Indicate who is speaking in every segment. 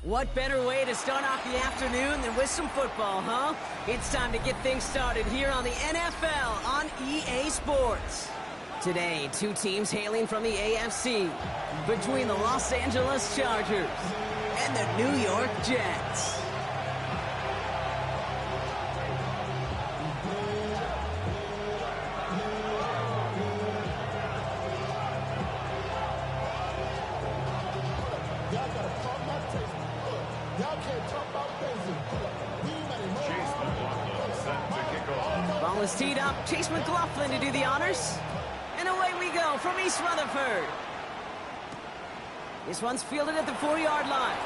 Speaker 1: What better way to start off the afternoon than with some football, huh? It's time to get things started here on the NFL on EA Sports. Today, two teams hailing from the AFC, between the Los Angeles Chargers and the New York Jets. Ball is teed up. Chase McLaughlin to do the honors. And away we go from East Rutherford. This one's fielded at the 4-yard line.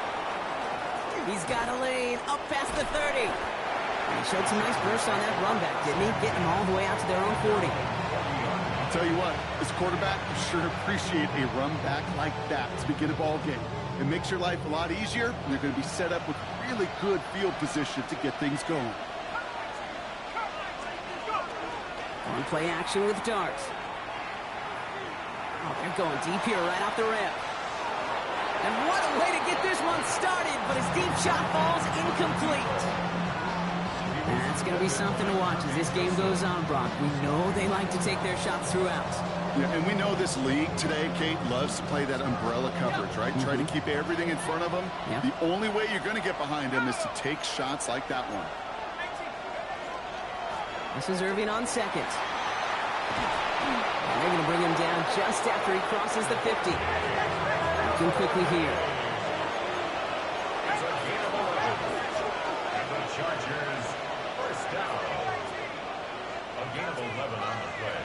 Speaker 1: He's got a lane up past the 30. And he showed some nice burst on that run back, didn't he? Getting them all the way out to their own 40.
Speaker 2: I'll tell you what, this quarterback will sure appreciate a run back like that to begin a ball game. It makes your life a lot easier, and you're going to be set up with really good field position to get things going.
Speaker 1: On play action with Dart. Oh, they're going deep here right off the rip. And what a way to get this one started, but his deep shot falls incomplete. That's going to be something to watch as this game goes on, Brock. We know they like to take their shots throughout.
Speaker 2: Yeah, and we know this league today, Kate, loves to play that umbrella coverage, right? Try to keep everything in front of them.
Speaker 1: Yep.
Speaker 2: The only way you're going to get behind them is to take shots like that one.
Speaker 1: This is Irving on second. And they're going to bring him down just after he crosses the 50. Looking quickly here.
Speaker 3: And the Chargers first down. A gain of 11 on the play.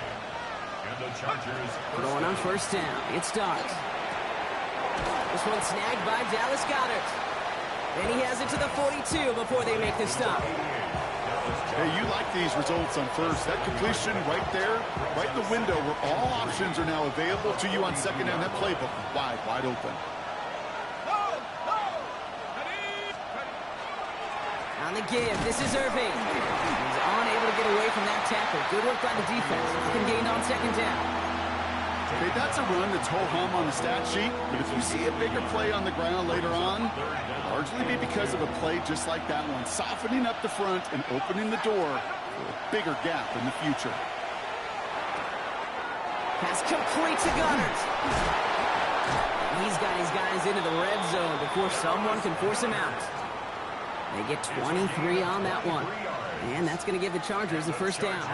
Speaker 3: And the Chargers
Speaker 1: Going on first down. It's Dart. This one snagged by Dallas Goedert. And he has it to the 42 before they make the stop.
Speaker 2: Hey, you like these results on first. That completion right there, right in the window where all options are now available to you on second down. That playbook wide open.
Speaker 1: On the give, this is Irving. He's unable to get away from that tackle. Good work by the defense. Nothing gained on second down.
Speaker 2: Okay, that's a run that's ho-hum on the stat sheet, but if you see a bigger play on the ground later on, it'll largely be because of a play just like that one, softening up the front and opening the door for a bigger gap in the future.
Speaker 1: Pass complete to Goddard. He's got his guys into the red zone before someone can force him out. They get 23 on that one. And that's going to give the Chargers the first down.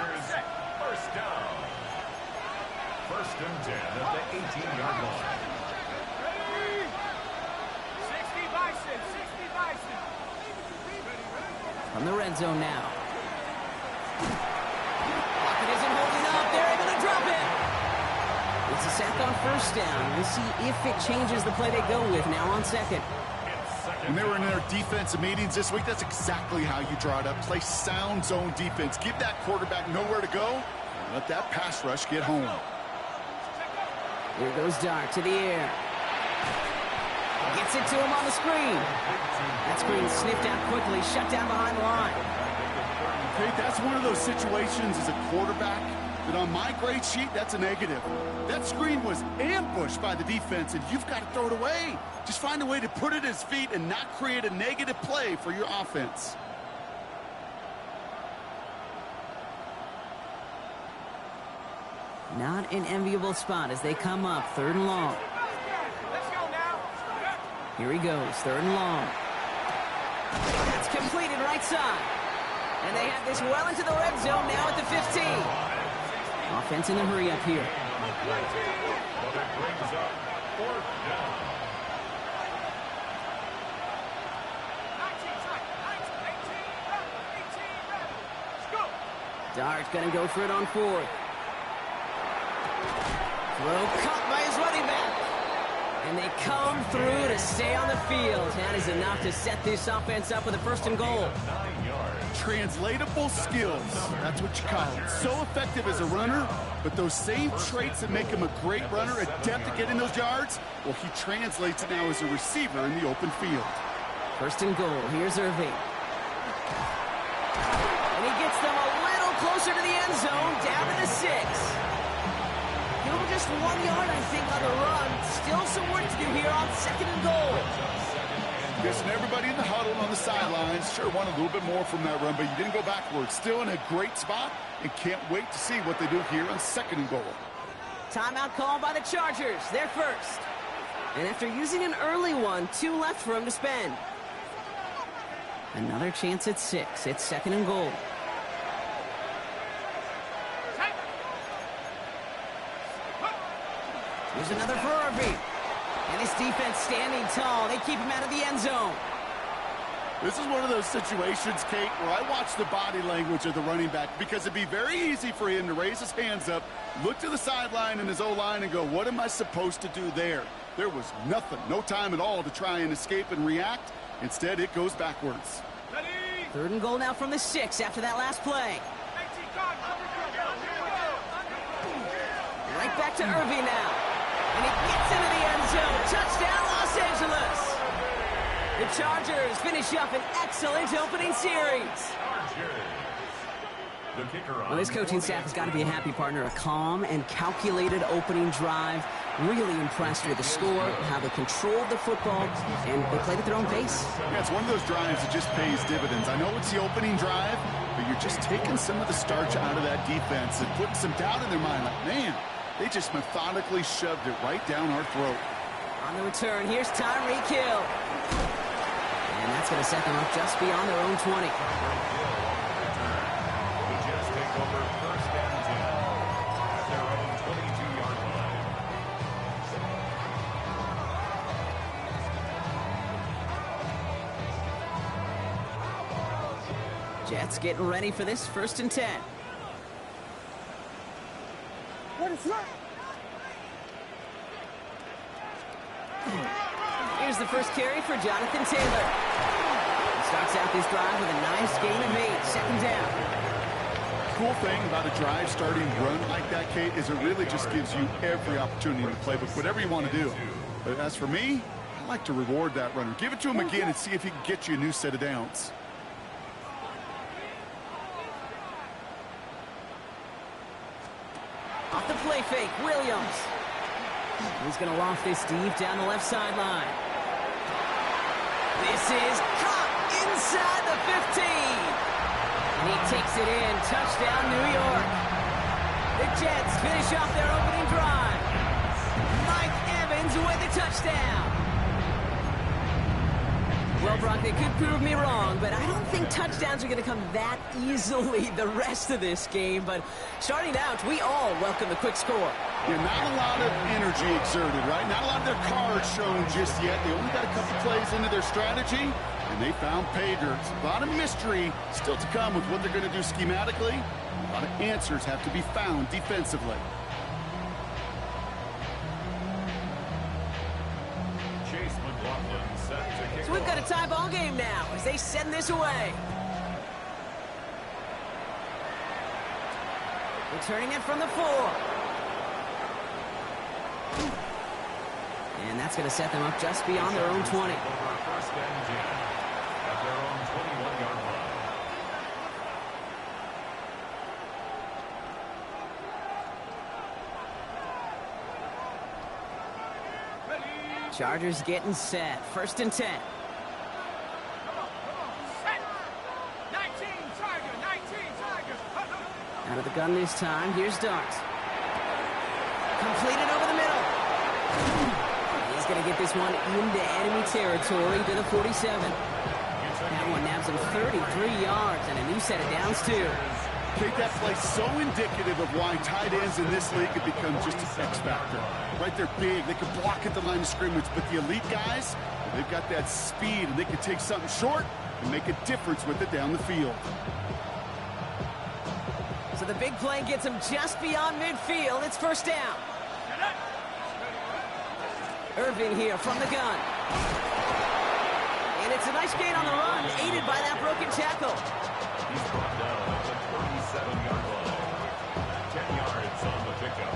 Speaker 3: first down. First and 10 at the 18-yard line.
Speaker 4: 60 Bison, 60 Bison.
Speaker 1: From the red zone now. Pocket isn't holding up. They're able to drop it. It's a sack on first down. We'll see if it changes the play they go with now on second.
Speaker 2: When they were in their defensive meetings this week, that's exactly how you draw it up. Play sound zone defense. Give that quarterback nowhere to go. And let that pass rush get home.
Speaker 1: Here goes Dart to the air. Gets it to him on the screen. That screen sniffed out quickly, shut down behind the line.
Speaker 2: Okay, that's one of those situations as a quarterback that on my grade sheet, that's a negative. That screen was ambushed by the defense, and you've got to throw it away. Just find a way to put it at his feet and not create a negative play for your offense.
Speaker 1: Not an enviable spot as they come up, third and long.
Speaker 4: Let's go now.
Speaker 1: Here he goes, third and long. That's completed right side. And they have this well into the red zone now at the 15. Offense in the hurry up here.
Speaker 3: But it brings up fourth down.
Speaker 4: 19, 18, let's go.
Speaker 1: Dart's going to go for it on fourth. Throw caught by his running back. And they come through to stay on the field. That is enough to set this offense up with a first and goal.
Speaker 3: 9 yards.
Speaker 2: Translatable skills, that's what you call it. So effective as a runner, but those same traits that make him a great runner, adept at getting those yards, well, he translates it now as a receiver in the open field.
Speaker 1: First and goal. Here's Irving. And he gets them a little closer to the end zone, down to the 6. Still just 1 yard, I think, on the run. Still some work to do here on second and goal.
Speaker 2: focus, and everybody in the huddle on the sidelines sure wanted a little bit more from that run, but you didn't go backwards. Still in a great spot, and can't wait to see what they do here on 2nd and goal.
Speaker 1: Timeout called by the Chargers. They're first. And after using an early one, 2 left for him to spend. Another chance at 6. It's 2nd and goal. Here's another for Irving. And his defense standing tall. They keep him out of the end zone.
Speaker 2: This is one of those situations, Kate, where I watch the body language of the running back, because it'd be very easy for him to raise his hands up, look to the sideline and his O-line and go, what am I supposed to do there? There was nothing, no time at all to try and escape and react. Instead, it goes backwards.
Speaker 1: 3rd and goal now from the 6 after that last play. Right back to Irving now. And he gets into the end zone. Touchdown, Los Angeles. The Chargers finish up an excellent opening series. Well, this coaching staff has got to be a happy partner. A calm and calculated opening drive. Really impressed with the score, how they controlled the football, and they played at their own pace.
Speaker 2: Yeah, it's one of those drives that just pays dividends. I know it's the opening drive, but you're just taking some of the starch out of that defense and putting some doubt in their mind. Like, man, they just methodically shoved it right down our throat.
Speaker 1: On the return, here's Tyreek Hill. And that's going to set them up just beyond their own 20.
Speaker 3: The Jets take over 1st and 10 at their own 22-yard line.
Speaker 1: Jets getting ready for this 1st and 10.
Speaker 4: What is that?
Speaker 1: Here's the first carry for Jonathan Taylor. He starts out this drive with a nice gain of 8. 2nd down.
Speaker 2: Cool thing about a drive starting run like that, Kate, is it really just gives you every opportunity to play with whatever you want to do. But as for me, I like to reward that runner. Give it to him again and see if he can get you a new set of downs.
Speaker 1: Off the play fake, Williams. He's going to loft this deep down the left sideline. This is caught inside the 15. And he takes it in. Touchdown, New York. The Jets finish off their opening drive. Mike Evans with a touchdown. Well, Brock, they could prove me wrong, but I don't think touchdowns are going to come that easily the rest of this game. But starting out, we all welcome the quick score.
Speaker 2: Yeah, not a lot of energy exerted, right? Not a lot of their cards shown just yet. They only got a couple plays into their strategy, and they found pay dirt. A lot of mystery still to come with what they're going to do schematically. A lot of answers have to be found defensively.
Speaker 1: So we've got a tie ball game now as they send this away. Returning it from the 4. And that's going to set them up just beyond their own 20. Chargers getting set. 1st and 10. Out of the gun this time. Here's Dart. Completed over the middle. He's going to get this one into enemy territory to the 47. That one nabs him 33 yards and a new set of downs, too.
Speaker 2: Kate, that play so indicative of why tight ends in this league have become just an X factor. Right, they're big. They can block at the line of scrimmage, but the elite guys, they've got that speed, and they can take something short and make a difference with it down the field.
Speaker 1: So the big play gets him just beyond midfield. It's 1st down. Irving here from the gun. And it's a nice gain on the run, aided by that broken tackle.
Speaker 3: He's brought down at the 37-yard line. 10 yards on the pickup.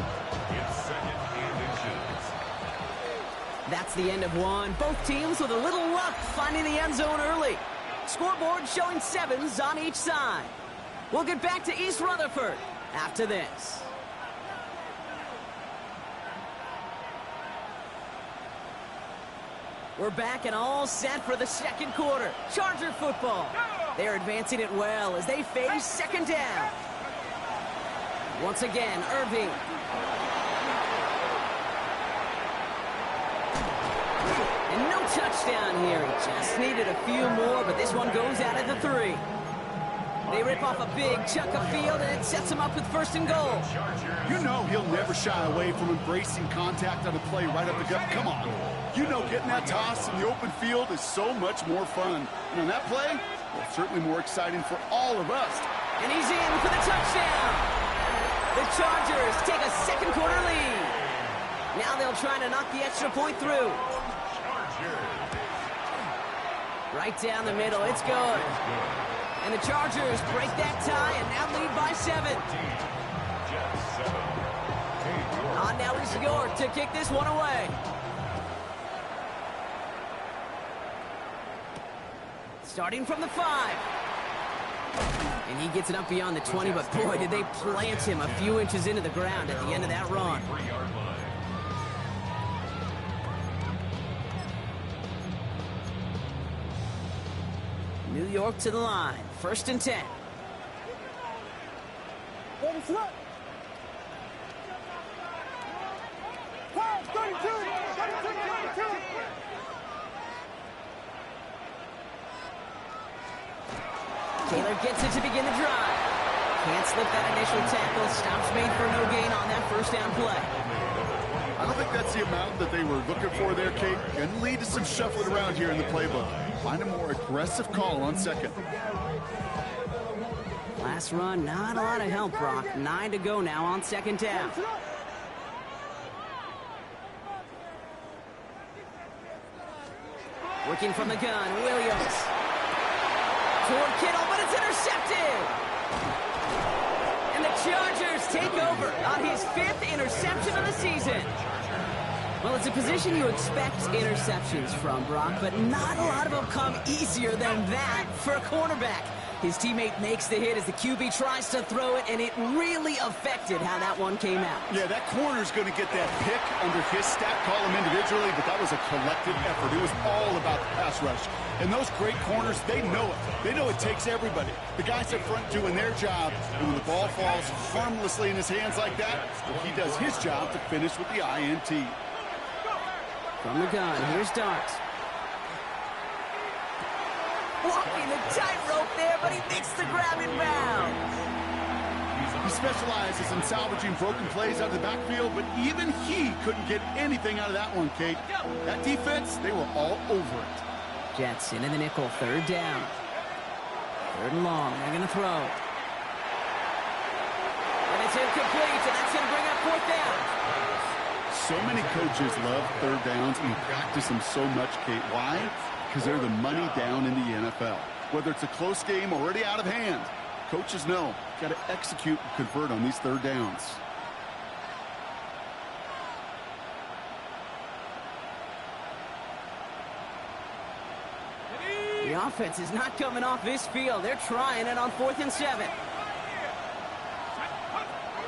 Speaker 3: It's 2nd and inches.
Speaker 1: That's the end of one. Both teams with a little luck finding the end zone early. Scoreboard showing 7s on each side. We'll get back to East Rutherford after this. We're back and all set for the second quarter. Charger football. They're advancing it well as they face second down. Once again, Irving. And no touchdown here. He just needed a few more, but this one goes out at the 3. They rip off a big chunk of field, and it sets them up with first and goal.
Speaker 2: You know he'll never shy away from embracing contact on a play right up the gut. Come on. You know getting that toss in the open field is so much more fun. And on that play, well, certainly more exciting for all of us.
Speaker 1: And he's in for the touchdown. The Chargers take a second quarter lead. Now they'll try to knock the extra point through. Right down the middle, it's good. And the Chargers break that tie and now lead by 7. On now is York to kick this one away. Starting from the 5. And he gets it up beyond the 20, but boy, did they plant him a few inches into the ground at the end of that run. New York to the line. First and 10.
Speaker 4: Ready, slip. 32.
Speaker 1: Taylor gets it to begin the drive. Can't slip that initial tackle. Stops made for no gain on that first down play.
Speaker 2: I don't think that's the amount that they were looking for there, Kate. Can lead to some shuffling around here in the playbook. Find a more aggressive call on second.
Speaker 1: Last run, not a lot of help, Brock. 9 to go now on second down. Working from the gun, Williams. Toward Kittle, but it's intercepted. And the Chargers take over on his 5th interception of the season. Well, it's a position you expect interceptions from, Brock, but not a lot of them come easier than that for a cornerback. His teammate makes the hit as the QB tries to throw it, and it really affected how that one came out.
Speaker 2: Yeah, that corner's going to get that pick under his stat column individually, but that was a collective effort. It was all about the pass rush. And those great corners, they know it. They know it takes everybody. The guys up front doing their job, and when the ball falls harmlessly in his hands like that, he does his job to finish with the INT.
Speaker 1: From the gun, here's Dart. Walking the tightrope there, but he makes the grab in bounds.
Speaker 2: He specializes in salvaging broken plays out of the backfield, but even he couldn't get anything out of that one, Kate. That defense, they were all over it.
Speaker 1: Jets into the nickel, 3rd down. 3rd and long, they're going to throw. And it's incomplete, and that's going to bring up 4th down.
Speaker 2: So many coaches love 3rd downs and practice them so much, Kate. Why? Because they're the money down in the NFL. Whether it's a close game already out of hand, coaches know got to execute and convert on these 3rd downs.
Speaker 1: The offense is not coming off this field. They're trying it on 4th and 7.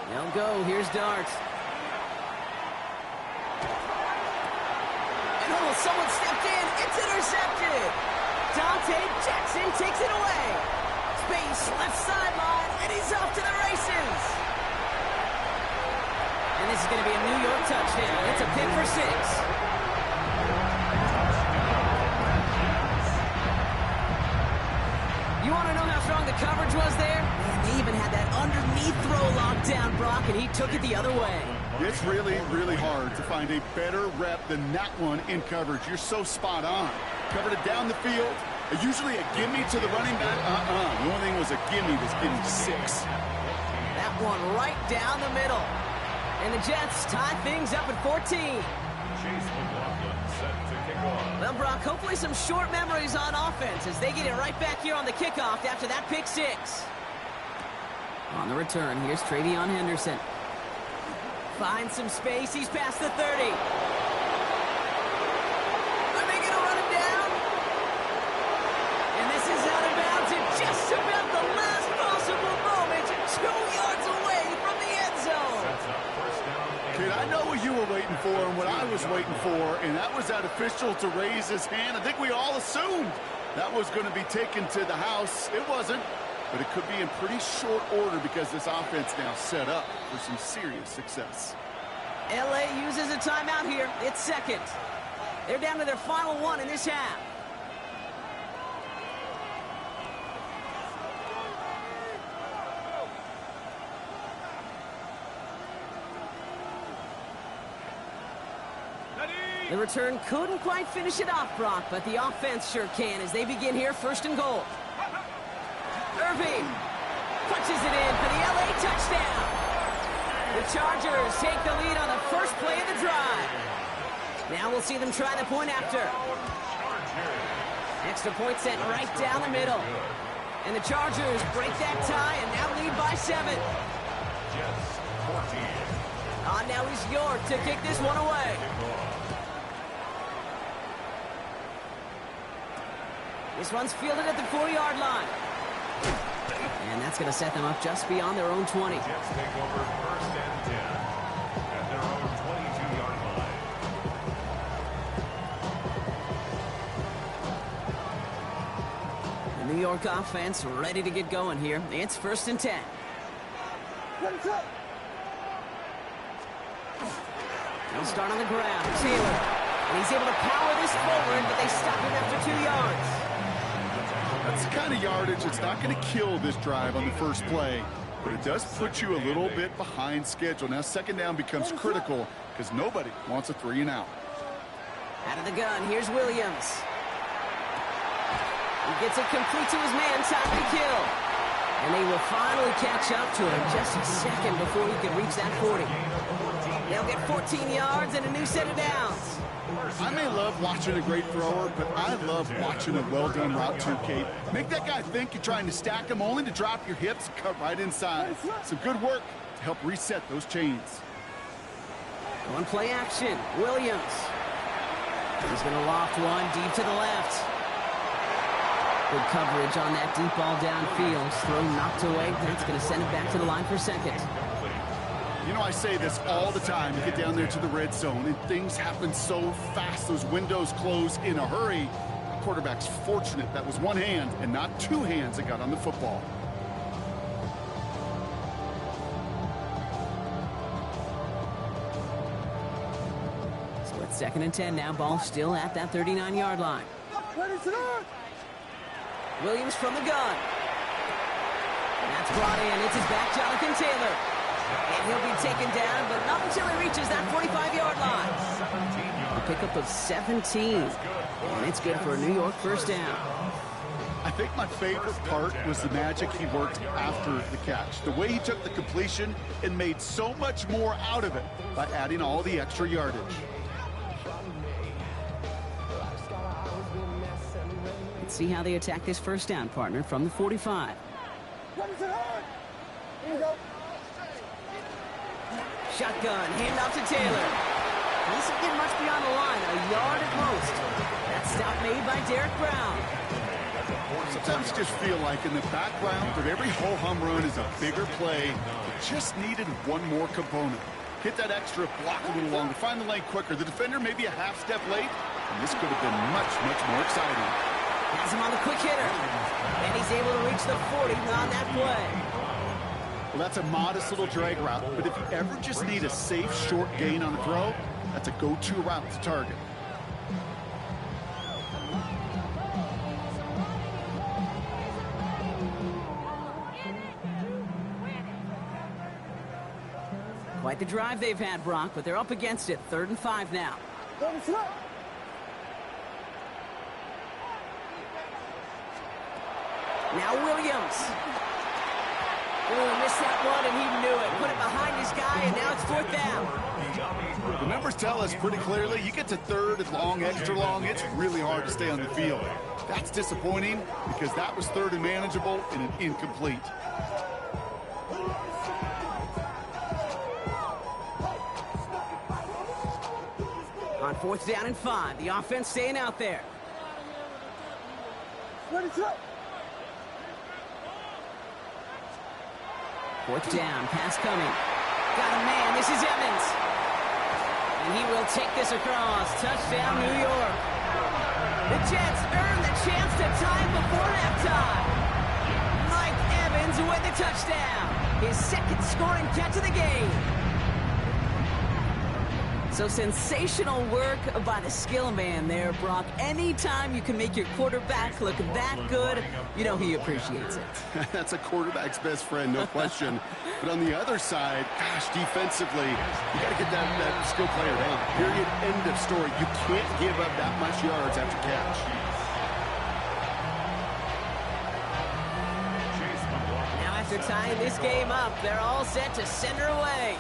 Speaker 1: They'll go. Here's Dart. Someone stepped in. It's intercepted. Dante Jackson takes it away. Space left sideline, and he's off to the races. And this is going to be a New York touchdown. It's a pick for 6. You want to know how strong the coverage was there? Man, they even had that underneath throw locked down, Brock, and he took it the other way.
Speaker 2: It's really, really hard to find a better rep than that one in coverage. You're so spot on. Covered it down the field. Usually a gimme to the running back. The only thing was a gimme was getting 6.
Speaker 1: That one right down the middle. And the Jets tie things up at 14. Well, Brock, hopefully some short memories on offense as they get it right back here on the kickoff after that pick 6. On the return, here's Travion Henderson. Finds some space. He's past the 30. Are they going to run him down? And this is out of bounds at just about the last possible moment, 2 yards away from the end zone.
Speaker 2: Kid, I know what you were waiting for and what I was waiting for, and that was that official to raise his hand. I think we all assumed that was going to be taken to the house. It wasn't, but it could be in pretty short order because this offense now set up for some serious success.
Speaker 1: LA uses a timeout here. It's second. They're down to their final one in this half. The return couldn't quite finish it off, Brock, but the offense sure can as they begin here, first and goal. Irving punches it in for the LA touchdown. The Chargers take the lead on the first play of the drive. Now we'll see them try the point after. Extra point sent right down the middle. And the Chargers break that tie and now lead by 7. Now he's York to kick this one away. This one's fielded at the 4-yard line. And that's going to set them up just beyond their own 20.
Speaker 3: Jets take over first and 10 at their own 22-yard line.
Speaker 1: The New York offense ready to get going here. It's first and 10. They'll start on the ground. Taylor. And he's able to power this forward, but they stop him after 2 yards.
Speaker 2: That's the kind of yardage that's not going to kill this drive on the first play, but it does put you a little bit behind schedule. Now second down becomes critical because nobody wants a 3 and out.
Speaker 1: Out of the gun, here's Williams. He gets it complete to his man, time to kill. And they will finally catch up to him just a second before he can reach that 40. They'll get 14 yards and a new set of downs.
Speaker 2: I may love watching a great thrower, but I love watching a well-done route too, Kate. Make that guy think you're trying to stack him only to drop your hips and cut right inside. Some good work to help reset those chains.
Speaker 1: One play action, Williams. He's going to loft one deep to the left. Good coverage on that deep ball downfield. Throw knocked away. That's going to send it back to the line for second.
Speaker 2: You know, I say this all the time. You get down there to the red zone, and things happen so fast. Those windows close in a hurry. The quarterback's fortunate that was one hand and not two hands that got on the football.
Speaker 1: So it's second and 10 now. Ball still at that 39-yard line. Williams from the gun. And that's brought in. It's his back, Jonathan Taylor. And he'll be taken down, but not until he reaches that 45-yard line. A pickup of 17. And it's good for a New York first down.
Speaker 2: I think my favorite part was the magic he worked after the catch. The way he took the completion and made so much more out of it by adding all the extra yardage.
Speaker 1: Let's see how they attack this first down, partner, from the 45. Shotgun, handoff to Taylor. He doesn't get much beyond the line, a yard at most. That stop made by Derek Brown.
Speaker 2: Sometimes you just feel like in the background of every ho-hum run is a bigger play. It just needed one more component. Hit that extra block a little longer, find the lane quicker. The defender maybe a half step late, and this could have been much, much more exciting.
Speaker 1: Has him on the quick hitter. And he's able to reach the 40 on that play.
Speaker 2: Well, that's a modest little drag route, but if you ever just need a safe, short gain on the throw, that's a go-to route to target.
Speaker 1: Quite the drive they've had, Brock, but they're up against it. 3rd and 5 now. Now Williams. Oh, missed that one, and he knew it. Put it behind his guy, and now it's 4th down.
Speaker 2: The numbers tell us pretty clearly, you get to 3rd and long, extra long, it's really hard to stay on the field. That's disappointing because that was 3rd and manageable and an incomplete.
Speaker 1: On 4th down and 5, the offense staying out there. 4th down, pass coming. Got a man, this is Evans. He will take this across. Touchdown, New York. The Jets earn the chance to tie before halftime. Mike Evans with the touchdown. His second scoring catch of the game. So sensational work by the skill man there, Brock. Anytime you can make your quarterback look that good, you know he appreciates it.
Speaker 2: That's a quarterback's best friend, no question. But on the other side, gosh, defensively, you got to get that skill player down. Period, end of story. You can't give up that much yards after catch.
Speaker 1: Now after tying this game up, they're all set to send her away.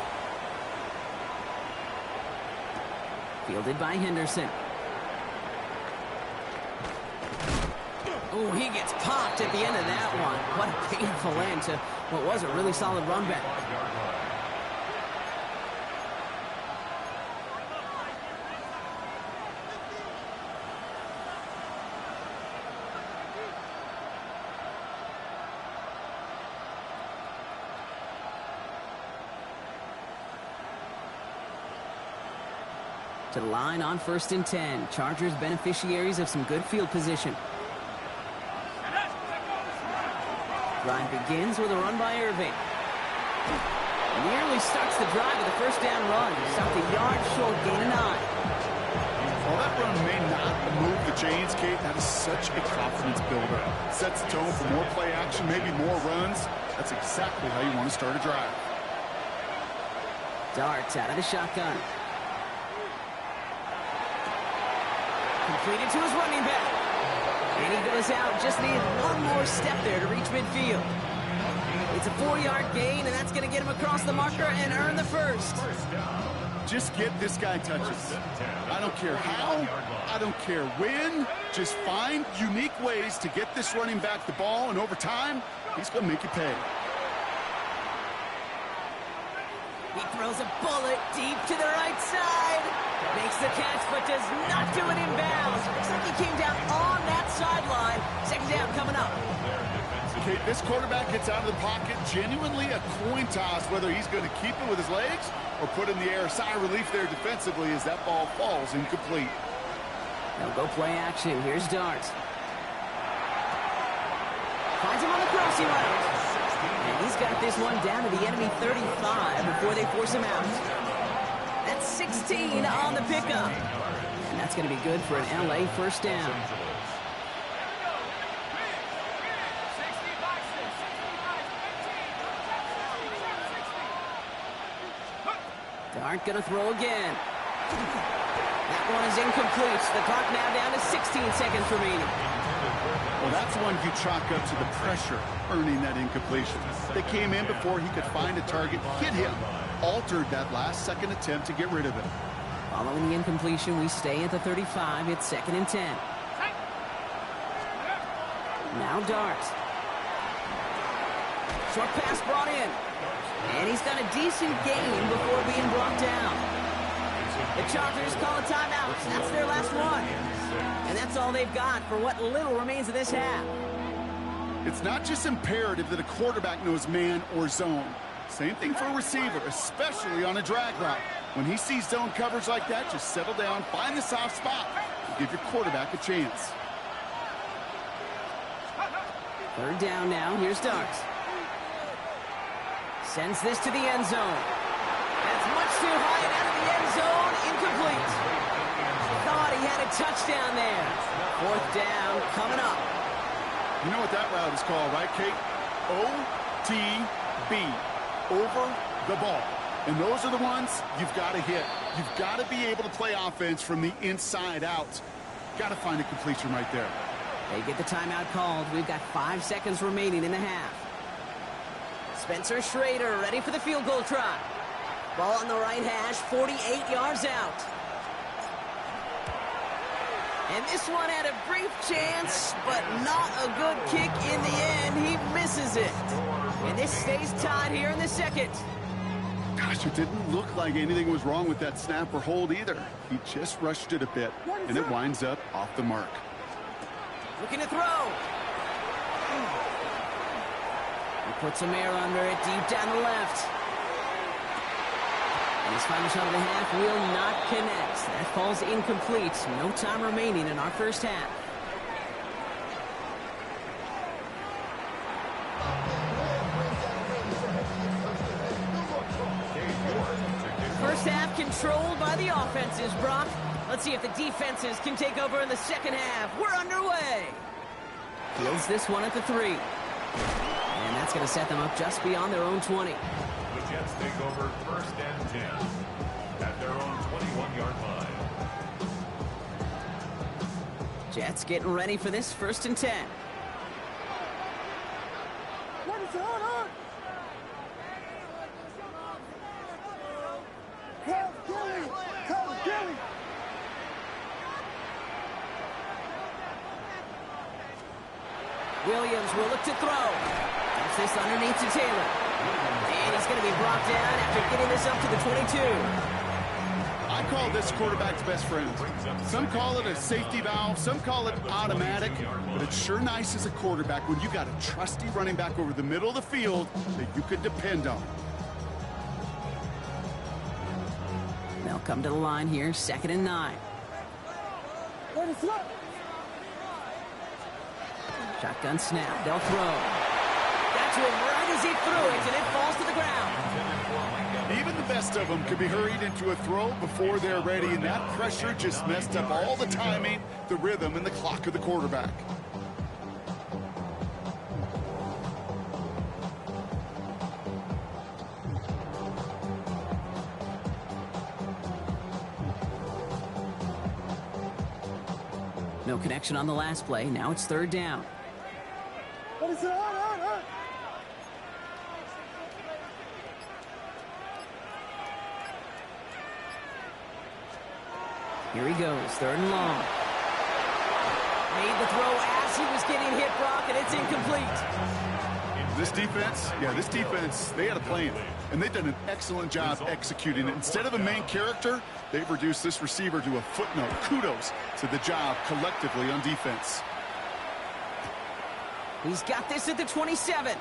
Speaker 1: Fielded by Henderson. Oh, he gets popped at the end of that one. What a painful end to what was a really solid run back. To the line on 1st and 10. Chargers beneficiaries of some good field position. Drive begins with a run by Irving. Nearly starts the drive with a first down run. Stopped a yard short, gain of 9.
Speaker 2: While that run may not move the chains, Kate, that is such a confidence builder. Sets the tone for more play action, maybe more runs. That's exactly how you want to start a drive.
Speaker 1: Darts out of the shotgun. Completed to his running back. And he goes out. Just needed one more step there to reach midfield. It's a 4-yard gain, and that's going to get him across the marker and earn the first.
Speaker 2: Just get this guy touches. I don't care how. I don't care when. Just find unique ways to get this running back the ball, and over time, he's going to make you pay.
Speaker 1: He throws a bullet deep to the right side. Makes the catch, but does not do it in bounds. Looks like he came down on that sideline. Second down coming up.
Speaker 2: Okay, this quarterback gets out of the pocket. Genuinely a coin toss whether he's going to keep it with his legs or put in the air. Sigh of relief there defensively as that ball falls incomplete.
Speaker 1: They'll go play action. Here's Darts. Finds him on the crossing route. And he's got this one down to the enemy 35 before they force him out. That's 16 on the pickup. And that's going to be good for an LA first down. Dart going to throw again. That one is incomplete. The clock now down to 16 seconds remaining.
Speaker 2: Well, that's one you chalk up to the pressure earning that incompletion. They came in before he could find a target, hit him, altered that last second attempt to get rid of it.
Speaker 1: Following the incompletion, we stay at the 35. It's 2nd and 10. Now Dart. Short pass brought in. And he's got a decent gain before being brought down. The Chargers call a timeout. That's their last one. And that's all they've got for what little remains of this half.
Speaker 2: It's not just imperative that a quarterback knows man or zone. Same thing for a receiver, especially on a drag route. When he sees zone coverage like that, just settle down, find the soft spot, and give your quarterback a chance.
Speaker 1: 3rd down now. Here's Darts. Sends this to the end zone. That's much too high and out of the end zone. Incomplete. Thought he had a touchdown there. 4th down coming up.
Speaker 2: You know what that route is called, right, Kate? OTB. Over the ball. And those are the ones you've got to hit. You've got to be able to play offense from the inside out. Got to find a completion right there.
Speaker 1: They get the timeout called. We've got 5 seconds remaining in the half. Spencer Schrader ready for the field goal try. Ball on the right hash, 48 yards out. And this one had a brief chance, but not a good kick in the end. He misses it. And this stays tied here in the second.
Speaker 2: Gosh, it didn't look like anything was wrong with that snap or hold either. He just rushed it a bit, and it winds up off the mark.
Speaker 1: Looking to throw. He puts some air under it, deep down the left. This final shot of the half will not connect. That falls incomplete. No time remaining in our first half. First half controlled by the offenses, Brock. Let's see if the defenses can take over in the second half. We're underway. Fields this one at the 3. And that's going to set them up just beyond their own 20.
Speaker 3: The Jets take over first and 10 at their own 21-yard line.
Speaker 1: Jets getting ready for this first and 10.
Speaker 4: What is on? Call Gilly.
Speaker 1: Williams will look to throw. Gets this underneath to Taylor. And he's going to be brought down after getting this up to the 22.
Speaker 2: I call this quarterback's best friend. Some call it a safety valve, some call it automatic, but it's sure nice as a quarterback when you got a trusty running back over the middle of the field that you could depend on.
Speaker 1: They'll come to the line here, 2nd and 9.
Speaker 4: What is up?
Speaker 1: Shotgun snap, they'll throw. Got to him right as he threw it, and it falls to the ground.
Speaker 2: Even the best of them could be hurried into a throw before they're ready, and that pressure just messed up all the timing, the rhythm, and the clock of the quarterback.
Speaker 1: No connection on the last play. Now it's 3rd down.
Speaker 4: What is on?
Speaker 1: Here he goes, 3rd and long. Made the throw as he was getting hit, Brock, and it's incomplete.
Speaker 2: This defense, they had a plan, and they've done an excellent job executing it. Instead of a main character, they've reduced this receiver to a footnote. Kudos to the job collectively on defense.
Speaker 1: He's got this at the 27. And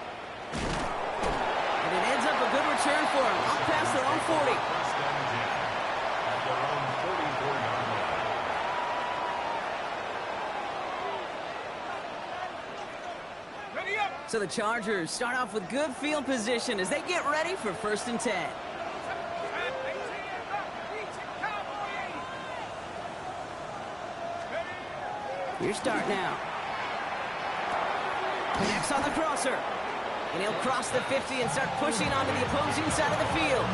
Speaker 1: it ends up a good return for him. Up past their own 40.
Speaker 3: First and 10 at their own 44-yard line.
Speaker 1: So the Chargers start off with good field position as they get ready for 1st and 10. Your start now. Next on the crosser. And he'll cross the 50 and start pushing onto the opposing side of the field.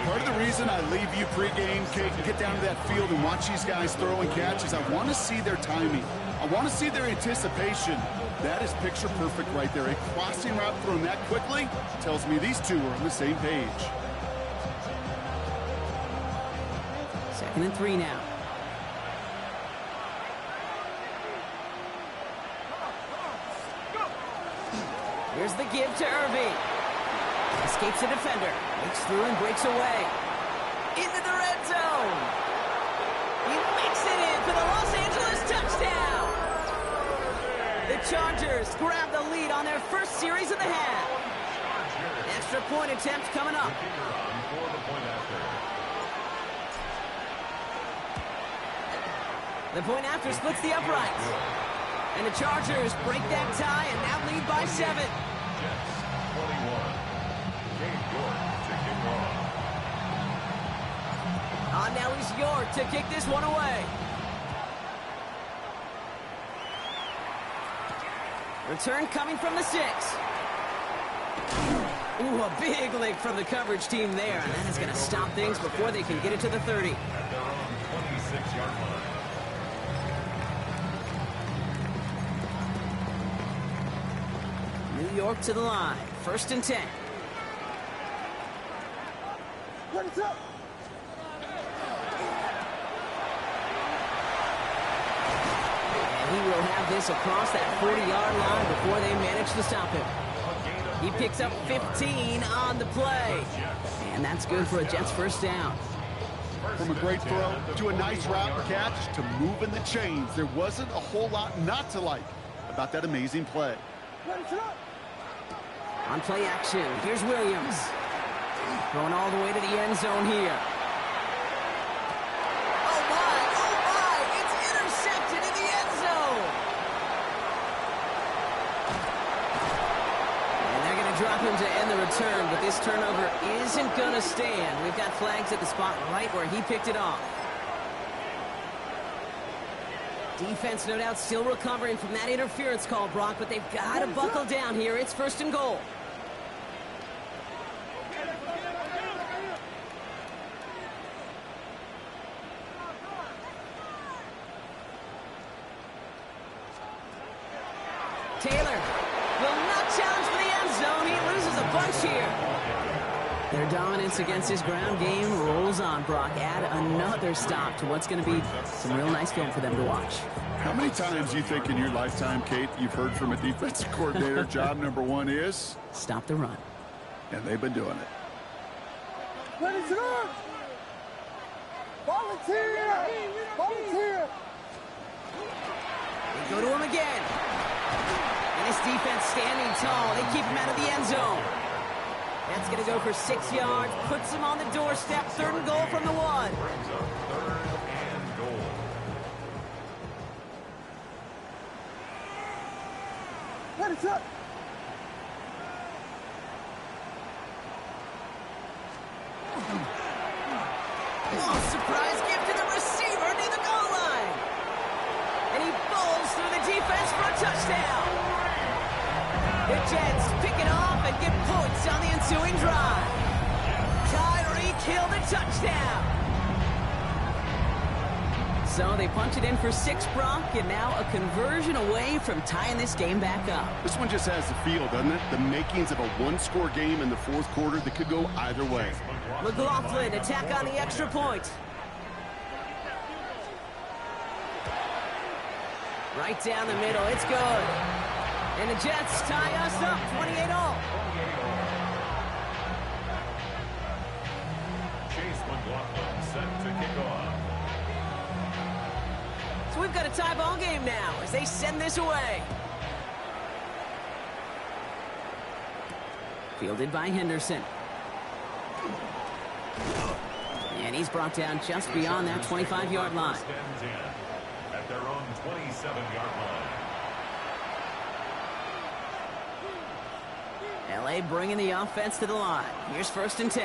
Speaker 2: Part of the reason I leave you pregame, Kate, and get down to that field and watch these guys throw and catch is I want to see their timing. I want to see their anticipation. That is picture perfect right there. A crossing route thrown that quickly tells me these two are on the same page.
Speaker 1: 2nd and 3 now. Here's the give to Irving. Escapes the defender. Breaks through and breaks away. Into the red zone. He makes it in for the Los Angeles touchdown. The Chargers grab the lead on their first series of the half. Extra point attempt coming up. The point after splits the uprights. And the Chargers break that tie and now lead by 7.
Speaker 3: Jets 21. Gabe York to kick off.
Speaker 1: On now is York to kick this one away. Return coming from the 6. Ooh, a big lick from the coverage team there. And that is going to stop things before they can get it to the 30.
Speaker 3: At their own 26-yard line.
Speaker 1: New York to the line. 1st and 10.
Speaker 4: What is up?
Speaker 1: And he will have this across that 40-yard line before they manage to stop him. He picks up 15 on the play. And that's good for a Jets first down.
Speaker 2: From a great throw to a nice route and catch to moving the chains, there wasn't a whole lot not to like about that amazing play.
Speaker 4: What is up?
Speaker 1: On play action, here's Williams. Going all the way to the end zone here. Oh my, it's intercepted in the end zone. And they're going to drop him to end the return, but this turnover isn't going to stand. We've got flags at the spot right where he picked it off. Defense, no doubt, still recovering from that interference call, Brock, but they've got to buckle down here. It's 1st and goal. Taylor will not challenge for the end zone. He loses a bunch here. Their dominance against his ground game rolls on, Brock. Add another stop to what's going to be some real nice film for them to watch.
Speaker 2: How many times do you think in your lifetime, Kate, you've heard from a defensive coordinator, job number 1 is?
Speaker 1: Stop the run.
Speaker 2: And they've been doing it.
Speaker 4: Ready to run! Volunteer! Volunteer!
Speaker 1: They go to him again. And this defense standing tall. They keep him out of the end zone. That's going to go for 6 yards. Puts him on the doorstep. 3rd and goal from the 1.
Speaker 3: Brings up 3rd and goal.
Speaker 4: Ready to
Speaker 1: Oh, surprise gift to the receiver near the goal line. And he bowls through the defense for a touchdown. The Jets pick it off and get points on the ensuing drive. Tyreek Hill the touchdown. So they punch it in for 6, Brock, and now a conversion away from tying this game back up.
Speaker 2: This one just has the feel, doesn't it? The makings of a 1-score game in the 4th quarter that could go either way.
Speaker 1: McLaughlin attack on the extra point. Right down the middle, it's good. And the Jets tie us up, 28-all.
Speaker 3: Chase McLaughlin set to kick off.
Speaker 1: So we've got a tie ball game now as they send this away. Fielded by Henderson. And he's brought down just beyond that 25-yard line.
Speaker 3: Stands in at their own 27-yard line.
Speaker 1: LA bringing the offense to the line. Here's 1st and 10.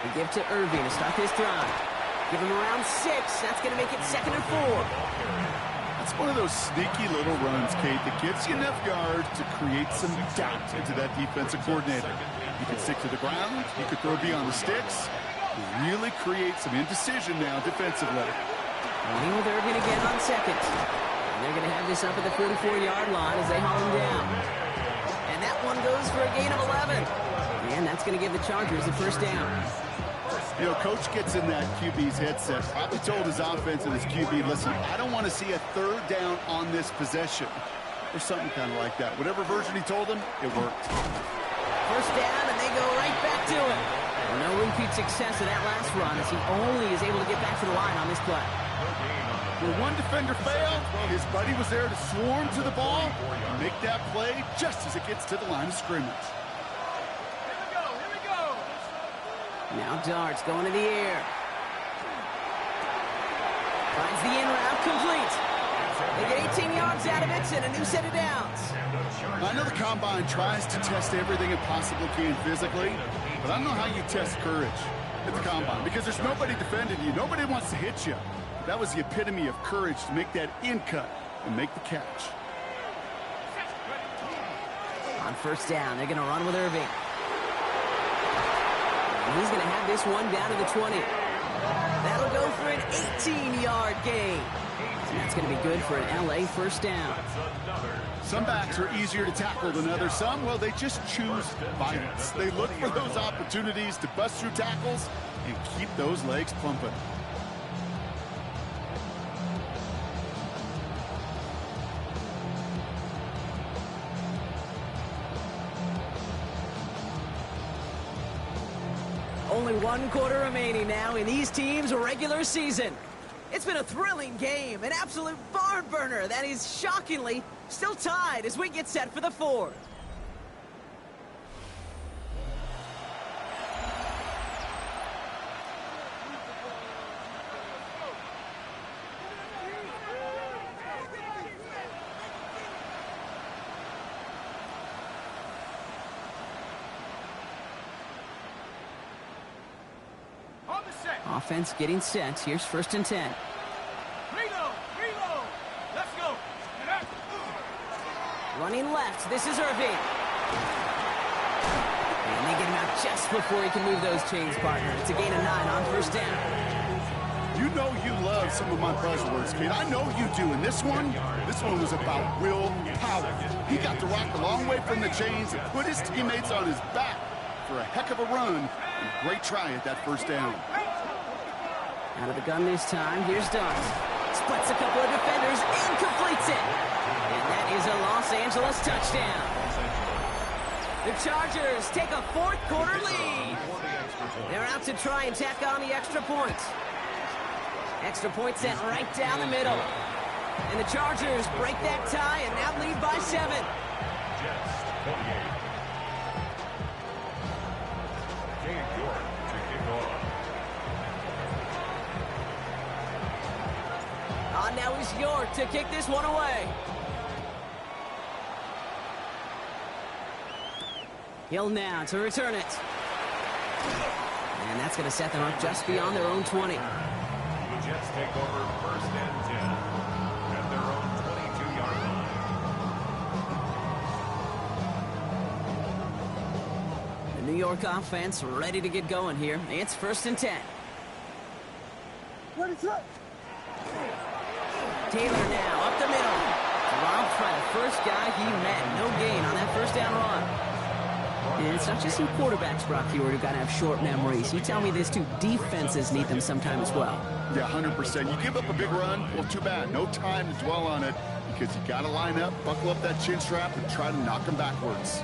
Speaker 1: They give to Irving to start this drive. Give him around 6. That's going to make it 2nd and 4.
Speaker 2: It's one of those sneaky little runs, Kate, that gets you enough yards to create some doubt into that defensive coordinator. You can stick to the ground. You could throw beyond the sticks. Really create some indecision now defensively.
Speaker 1: Running with Irving again on 2nd. And they're going to have this up at the 44-yard line as they haul him down. And that one goes for a gain of 11. And that's going to give the Chargers the 1st down.
Speaker 2: You know, Coach gets in that QB's headset, probably told his offense and his QB, listen, I don't want to see a 3rd down on this possession, or something kind of like that. Whatever version he told him, it worked.
Speaker 1: 1st down, and they go right back to it. No repeat success of that last run as he only is able to get back to the line on this play.
Speaker 2: When one defender failed, his buddy was there to swarm to the ball and make that play just as it gets to the line of scrimmage.
Speaker 1: Now Darts going to the air. Finds the in route complete. They get 18 yards out of it and a new set of downs.
Speaker 2: I know the Combine tries to test everything it possibly can physically, but I don't know how you test courage at the Combine because there's nobody defending you. Nobody wants to hit you. That was the epitome of courage to make that in cut and make the catch.
Speaker 1: On 1st down, they're going to run with Irving. And he's going to have this one down to the 20. That'll go for an 18-yard gain. And that's going to be good for an LA 1st down.
Speaker 2: Some backs are easier to tackle than others. Some, well, they just choose violence. They look for those opportunities to bust through tackles and keep those legs pumping.
Speaker 1: Only 1 quarter remaining now in these teams' regular season. It's been a thrilling game, an absolute barn burner that is shockingly still tied as we get set for the 4th. Offense getting set. Here's 1st and 10.
Speaker 5: Reload. Let's go.
Speaker 1: Running left. This is Irving. And they get him out just before he can move those chains, partner. It's a gain of 9 on 1st down.
Speaker 2: You know you love some of my buzzwords, kid. I know you do. And this one was about will power. He got the rock a long way from the chains and put his teammates on his back for a heck of a run. And a great try at that 1st down.
Speaker 1: Out of the gun this time. Here's Dunn. Splits a couple of defenders and completes it. And that is a Los Angeles touchdown. The Chargers take a 4th quarter lead. They're out to try and tack on the extra point. Extra point sent right down the middle. And the Chargers break that tie and now lead by 7.
Speaker 3: Jets 28. Dave York to kick off.
Speaker 1: Now is York to kick this one away. Hill now to return it. And that's going to set them up just beyond their own 20.
Speaker 3: The Jets take over 1st and 10 at their own 22-yard line.
Speaker 1: The New York offense ready to get going here. It's 1st and 10.
Speaker 4: Ready, set.
Speaker 1: Taylor now up the middle. Robbed by the first guy he met. No gain on that 1st down run. And it's not just some quarterbacks, Brock Hewitt, who got to have short memories. You tell me this too, defenses need them sometime as well.
Speaker 2: Yeah, 100%. You give up a big run, well, too bad. No time to dwell on it because you got to line up, buckle up that chin strap, and try to knock them backwards.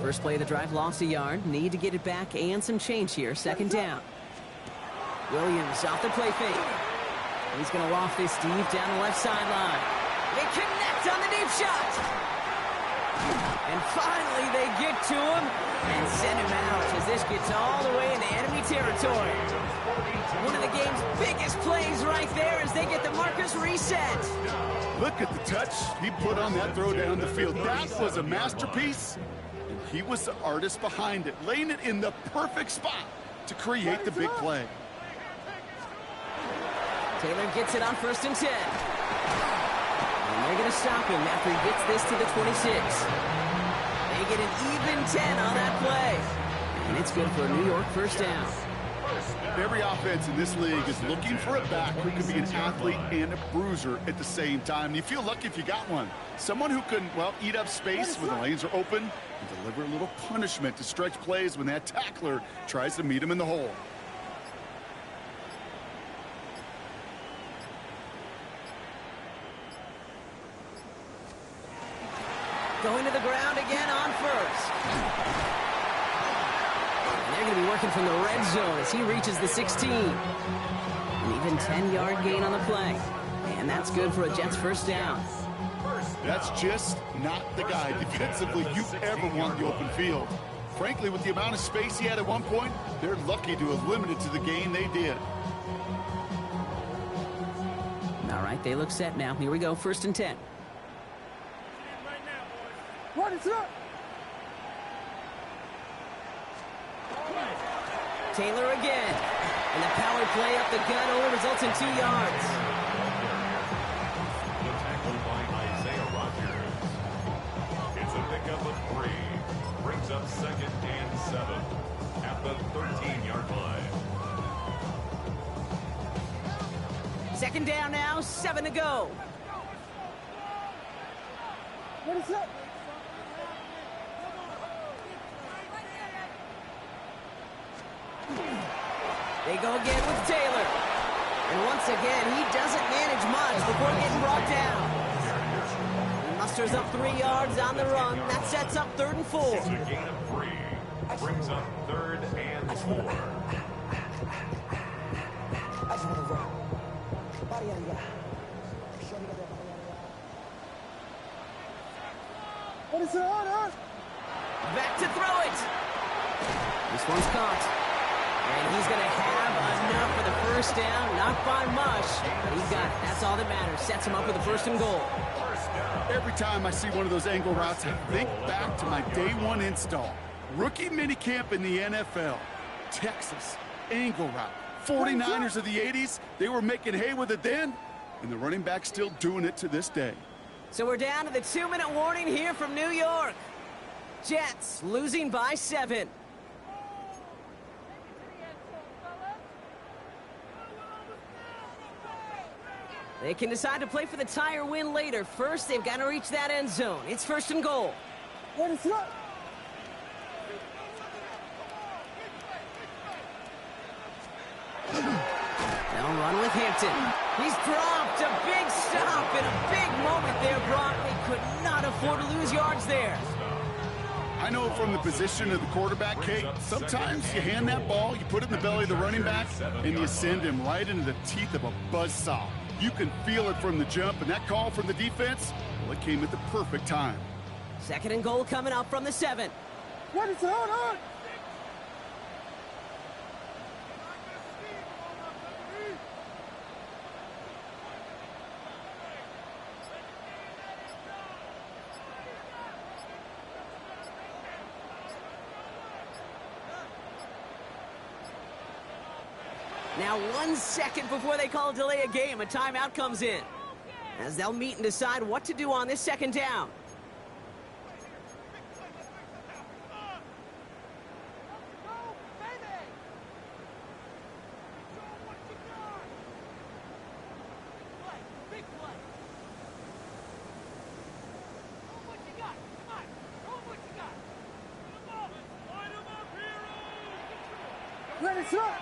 Speaker 1: First play of the drive lost a yard. Need to get it back and some change here. 2nd down. Williams off the play fake. He's going to loft this deep down the left sideline. They connect on the deep shot. And finally they get to him and send him out as this gets all the way into enemy territory. One of the game's biggest plays right there as they get the markers reset.
Speaker 2: Look at the touch he put on that throw down the field. That was a masterpiece. And he was the artist behind it, laying it in the perfect spot to create the big play.
Speaker 1: Taylor gets it on 1st and 10. And they're going to stop him after he gets this to the 26. They get an even 10 on that play. And it's good for a New York 1st down.
Speaker 2: Every offense in this league is looking for a back who can be an athlete and a bruiser at the same time. And you feel lucky if you got one. Someone who can, well, eat up space when the lanes are open and deliver a little punishment to stretch plays when that tackler tries to meet him in the hole.
Speaker 1: Going to the ground again on 1st. And they're going to be working from the red zone as he reaches the 16. An even 10-yard gain on the play. And that's good for a Jets 1st down.
Speaker 2: That's just not the guy defensively you ever want in the open field. Frankly, with the amount of space he had at one point, they're lucky to have limited to the gain they did.
Speaker 1: All right, they look set now. Here we go, 1st and 10.
Speaker 4: Ready, set.
Speaker 1: Taylor again. And the power play up the gut only results in 2 yards.
Speaker 3: The tackle by Isaiah Rodgers. It's a pickup of 3. Brings up 2nd and 7 at the 13-yard line.
Speaker 1: 2nd down now, 7 to go.
Speaker 4: Ready, set.
Speaker 1: They go again with Taylor. And once again, he doesn't manage much before getting brought down. He musters up 3 yards on the run. That sets up 3rd and 4.
Speaker 3: It's a gain of 3. Brings up 3rd and 4.
Speaker 4: Ready, set.
Speaker 1: Back to throw it. This one's caught. And he's going to have enough for the 1st down. Not by much, but he's got it. That's all that matters. Sets him up with the 1st and goal.
Speaker 2: Every time I see one of those angle routes, I think back to my day 1 install. Rookie minicamp in the NFL. Texas. angle route. 49ers of the 80s, they were making hay with it then, and the running back's still doing it to this day.
Speaker 1: So we're down to the 2-minute warning here from New York. Jets losing by 7. They can decide to play for the tie or win later. First, they've got to reach that end zone. It's 1st and goal.
Speaker 4: What is that?
Speaker 1: They'll run with Hampton. He's dropped a big stop and a big moment there, Brock. They could not afford to lose yards there.
Speaker 2: I know from the position of the quarterback, Kate, sometimes you hand that ball, you put it in the belly of the running back, and you send him right into the teeth of a buzzsaw. You can feel it from the jump, and that call from the defense, well, it came at the perfect time.
Speaker 1: 2nd and goal coming up from the 7.
Speaker 4: What is going on?
Speaker 1: Now 1 second before they call a delay a game, a timeout comes in, as they'll meet and decide what to do on this 2nd down.
Speaker 4: What is that?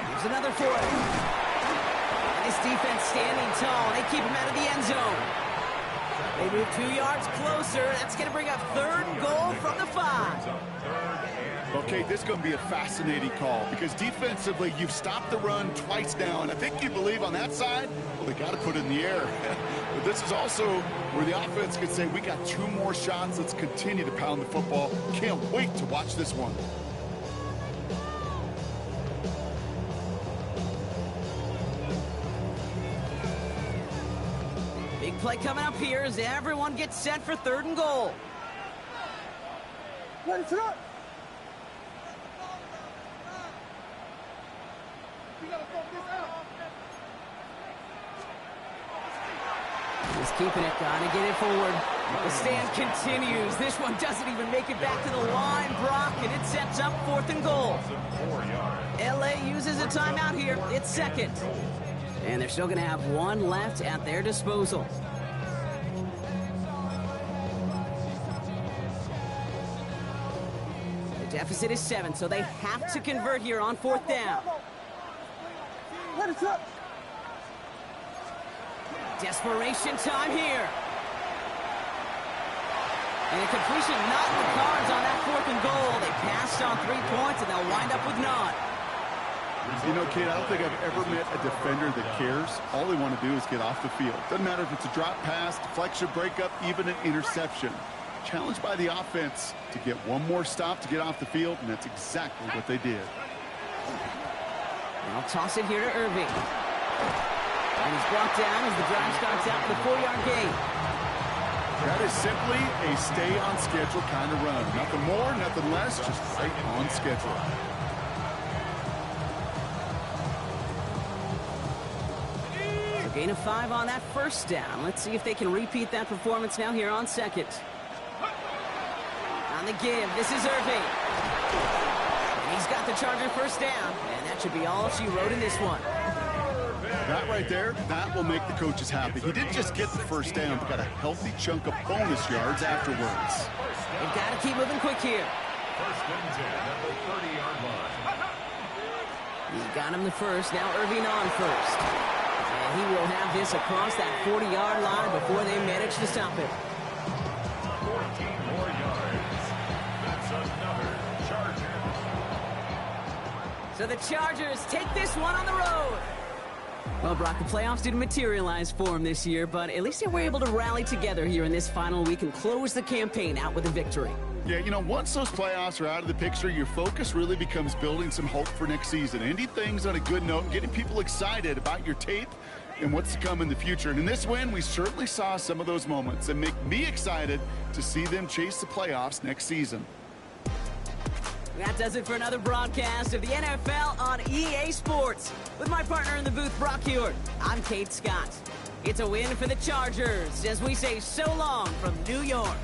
Speaker 1: There's another for it. And this defense standing tall. They keep him out of the end zone. They move 2 yards closer. That's going to bring up 3rd and goal from the 5.
Speaker 2: Okay, this is going to be a fascinating call because defensively, you've stopped the run twice now, and I think you believe on that side, well, they got to put it in the air. But this is also where the offense could say, we got 2 more shots. Let's continue to pound the football. Can't wait to watch this one.
Speaker 1: Big play coming up here as everyone gets set for 3rd and goal.
Speaker 4: What is that?
Speaker 1: He's keeping it, gotta get it forward. The stand continues. This one doesn't even make it back to the line, Brock, and it sets up 4th and goal. LA uses a timeout here. It's 2nd. And they're still gonna have 1 left at their disposal. The deficit is 7, so they have to convert here on 4th down.
Speaker 4: What is that?
Speaker 1: Desperation time here. And a completion not in the cards on that 4th and goal. They passed on 3 points, and they'll wind up with none.
Speaker 2: You know, kid, I don't think I've ever met a defender that cares. All they want to do is get off the field. Doesn't matter if it's a drop pass, deflection, breakup, even an interception. Challenged by the offense to get 1 more stop to get off the field, and that's exactly what they did.
Speaker 1: And I'll toss it here to Irving. And he's brought down as the drive starts out with a 4-yard gain.
Speaker 2: That is simply a stay-on-schedule kind of run. Nothing more, nothing less, just right on schedule.
Speaker 1: So gain of 5 on that 1st down. Let's see if they can repeat that performance now here on 2nd. On the give, this is Irving. And he's got the Charger 1st down. And that should be all she wrote in this one.
Speaker 2: That right there, that will make the coaches happy. He didn't just get the 1st down, but got a healthy chunk of bonus yards afterwards.
Speaker 1: They've got to keep moving quick here.
Speaker 3: 1st and 10 at the 30-yard line.
Speaker 1: He got him the 1st, now Irving on 1st. And he will have this across that 40-yard line before they manage to stop it.
Speaker 3: 14 more yards. That's another Charger.
Speaker 1: So the Chargers take this one on the road. Well, Brock, the playoffs didn't materialize for them this year, but at least they were able to rally together here in this final week and close the campaign out with a victory.
Speaker 2: Yeah, you know, once those playoffs are out of the picture, your focus really becomes building some hope for next season, ending things on a good note, getting people excited about your tape and what's to come in the future. And in this win, we certainly saw some of those moments that make me excited to see them chase the playoffs next season.
Speaker 1: That does it for another broadcast of the NFL on EA Sports. With my partner in the booth, Brock Hewitt, I'm Kate Scott. It's a win for the Chargers as we say so long from New York.